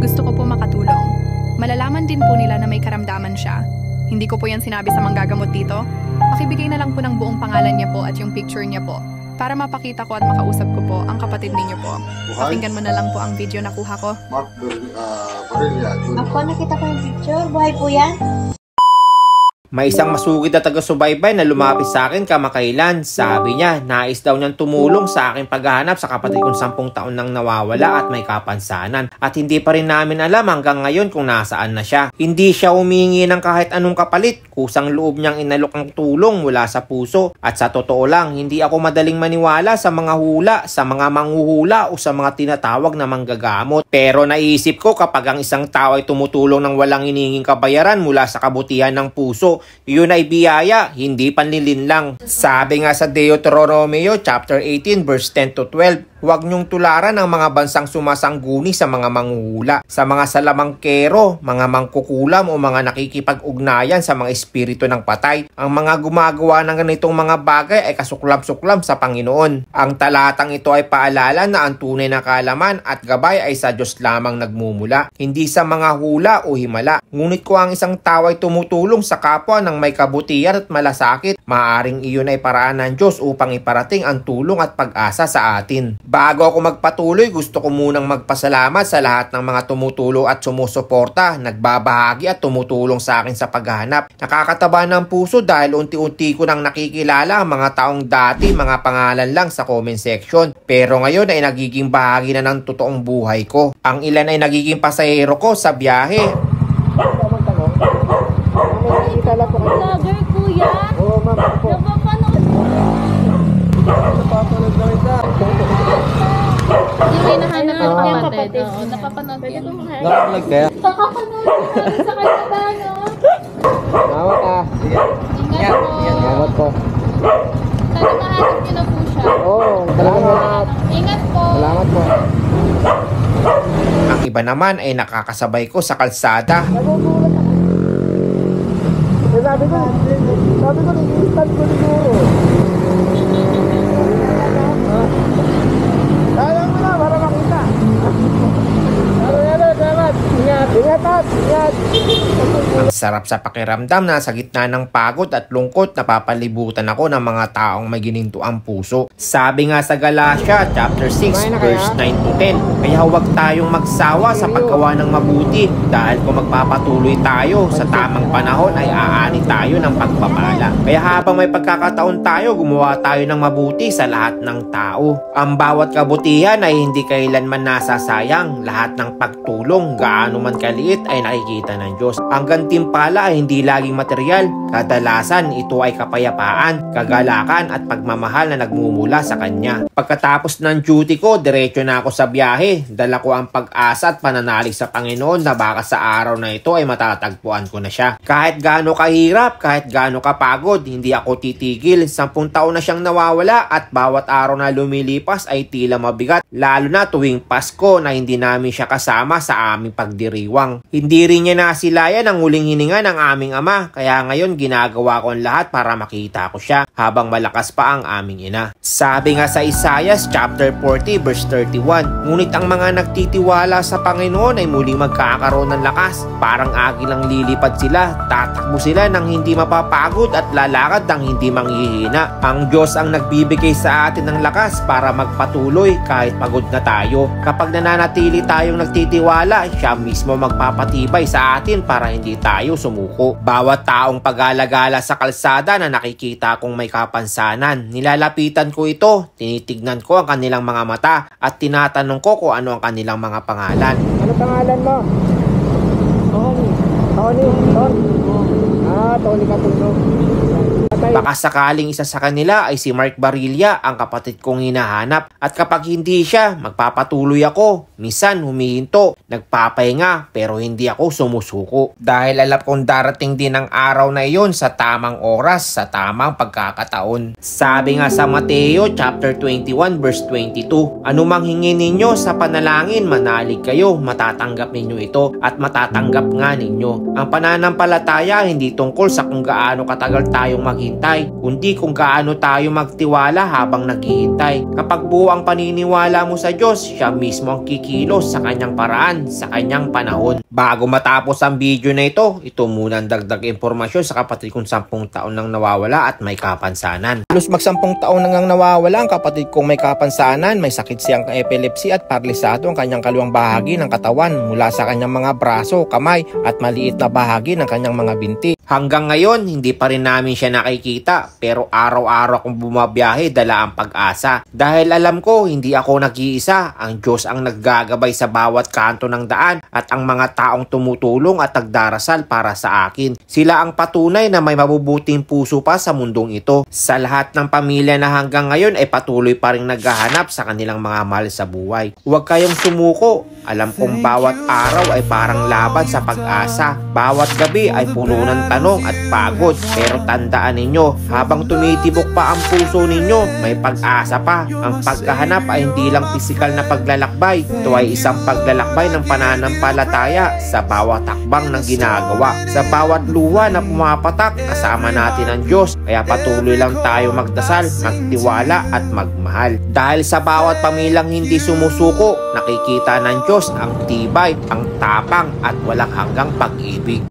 Gusto ko po makatulong. Malalaman din po nila na may karamdaman siya. Hindi ko po yan sinabi sa manggagamot dito. Pakibigay na lang po ng buong pangalan niya po at yung picture niya po para mapakita ko at makausap ko po ang kapatid ninyo po. Pakinggan mo na lang po ang video na kuha ko. Ako, nakita ko yung picture. Buhay po yan? May isang masugid na taga-subaybay na lumapit sa akin kamakailan. Sabi niya, nais daw niyang tumulong sa aking paghahanap sa kapatid kong 10 taon nang nawawala at may kapansanan. At hindi pa rin namin alam hanggang ngayon kung nasaan na siya. Hindi siya humingi ng kahit anong kapalit. Kusang loob niyang inalok ang tulong mula sa puso. At sa totoo lang, hindi ako madaling maniwala sa mga hula, sa mga manghuhula o sa mga tinatawag na manggagamot. Pero naisip ko kapag ang isang tao ay tumutulong ng walang hinihinging kabayaran mula sa kabutihan ng puso, yun ay biyaya, hindi panlilin lang. Sabi nga sa Deuteronomio chapter 18 verse 10 to 12, huwag niyong tularan ang mga bansang sumasangguni sa mga manghuhula, sa mga salamangkero, mga mangkukulam o mga nakikipag-ugnayan sa mga espiritu ng patay. Ang mga gumagawa ng ganitong mga bagay ay kasuklam-suklam sa Panginoon. Ang talatang ito ay paalala na ang tunay na kaalaman at gabay ay sa Diyos lamang nagmumula, hindi sa mga hula o himala. Ngunit kung ang isang tao ay tumutulong sa kapwa ng may kabutihan at malasakit, maaaring iyon ay paraan ng Diyos upang iparating ang tulong at pag-asa sa atin. Bago ako magpatuloy, gusto ko munang magpasalamat sa lahat ng mga tumutulong at sumusuporta, nagbabahagi at tumutulong sa akin sa paghahanap. Nakakataba ng puso dahil unti-unti ko nang nakikilala ang mga taong dati mga pangalan lang sa comment section. Pero ngayon ay nagiging bahagi na ng totoong buhay ko. Ang ilan ay nagiging pasahero ko sa biyahe. Vlogger, kuya? Oo, ma'am. Napapanood mo? Napapanood na kita. Yung may nahanap ng kapatid. Oo, napapanood yan. Nakaplug kaya? Nakapanood ka sa kanya ba, no? Nawat ah. Sige. Ingat po. Nawat po. Sana mahanap niyo na po siya. Oo, salamat. Ingat po. Salamat po. Ang iba naman ay nakakasabay ko sa kalsada. Nagugulat ako. Sabi ko, nag-instant ko siguro. Sayang mo na, para makita. Salamat. Ingat. Ang sarap sa pakiramdam na sa gitna ng pagod at lungkot napapalibutan ako ng mga taong may ginintuang puso. Sabi nga sa Galatia chapter 6 verse 9 to 10, kaya huwag tayong magsawa sa paggawa ng mabuti dahil kung magpapatuloy tayo sa tamang panahon ay aani tayo ng pagpapala. Kaya habang may pagkakataon tayo, gumawa tayo ng mabuti sa lahat ng tao. Ang bawat kabutihan ay hindi kailanman nasasayang. Lahat ng pagtulong, gaano man kaliit, ay nakikita ng Diyos. Ang gantimpala ay hindi laging material. Kadalasan ito ay kapayapaan, kagalakan at pagmamahal na nagmumula sa Kanya. Pagkatapos ng duty ko, diretso na ako sa biyahe. Dala ko ang pag-asa at pananalig sa Panginoon na baka sa araw na ito ay matatagpuan ko na siya. Kahit gaano kahirap, kahit gaano kapagod, hindi ako titigil. 10 taon na siyang nawawala at bawat araw na lumilipas ay tila mabigat. Lalo na tuwing Pasko na hindi namin siya kasama sa aming pagdiriwang. Hindi rin niya nasilayan ang huling hininga ng aming ama, kaya ngayon ginagawa ko ang lahat para makita ko siya habang malakas pa ang aming ina. Sabi nga sa Isaiah chapter 40 verse 31, ngunit ang mga nagtitiwala sa Panginoon ay muling magkakaroon ng lakas. Parang agilang lilipad sila, tatakbo sila ng hindi mapapagod at lalakad ng hindi manghihina. Ang Diyos ang nagbibigay sa atin ng lakas para magpatuloy kahit pagod na tayo. Kapag nananatili tayong nagtitiwala, siya mismo magpapatibay sa atin para hindi tayo sumuko. Bawat taong pag-alagala sa kalsada na nakikita kong may kapansanan, nilalapitan ko ito, tinitignan ko ang kanilang mga mata at tinatanong ko kung ano ang kanilang mga pangalan. Ano pangalan mo? Tony. Tony Katulog. Baka sakaling isa sa kanila ay si Mark Barilla, ang kapatid kong hinahanap. At kapag hindi siya, magpapatuloy ako. Minsan humihinto, nagpapahinga, pero hindi ako sumusuko. Dahil alam kong darating din ang araw na iyon sa tamang oras, sa tamang pagkakataon. Sabi nga sa Mateo chapter 21 verse 22, anumang hingin ninyo sa panalangin, manalig kayo, matatanggap ninyo ito at matatanggap nga ninyo. Ang pananampalataya hindi tungkol sa kung gaano katagal tayong maghintay, kundi kung gaano tayo magtiwala habang naghihintay. Kapag buo ang paniniwala mo sa Diyos, siya mismo ang kikilos sa kanyang paraan, sa kanyang panahon. Bago matapos ang video na ito muna ang dagdag impormasyon sa kapatid kong 10 taon nang nawawala at may kapansanan. Halos mag 10 taon nang nawawala ang kapatid kong may kapansanan, may sakit siyang epilepsy at paralisado ang kanyang kaliwang bahagi ng katawan mula sa kanyang mga braso, kamay at maliit na bahagi ng kanyang mga binti. Hanggang ngayon, hindi pa rin namin siya nakikita, pero araw-araw akong bumabiyahe dala ang pag-asa. Dahil alam ko, hindi ako nag-iisa, ang Diyos ang naggagabay sa bawat kanto ng daan at ang mga taong tumutulong at nagdarasal para sa akin. Sila ang patunay na may mabubuting puso pa sa mundong ito. Sa lahat ng pamilya na hanggang ngayon ay patuloy pa rin naghahanap sa kanilang mga mahal sa buhay. Huwag kayong sumuko. Alam kong bawat araw ay parang laban sa pag-asa. Bawat gabi ay puno ng tanong at pagod. Pero tandaan ninyo, habang tumitibok pa ang puso ninyo, may pag-asa pa. Ang pagkahanap ay hindi lang pisikal na paglalakbay. Ito ay isang paglalakbay ng pananampalataya sa bawat takbang ng ginagawa. Sa bawat luha na pumapatak, kasama natin ang Diyos. Kaya patuloy lang tayo magdasal, magtiwala at magmahal. Dahil sa bawat pamilyang hindi sumusuko, nakikita ng Diyos ang tibay, ang tapang at walang hanggang pag-ibig.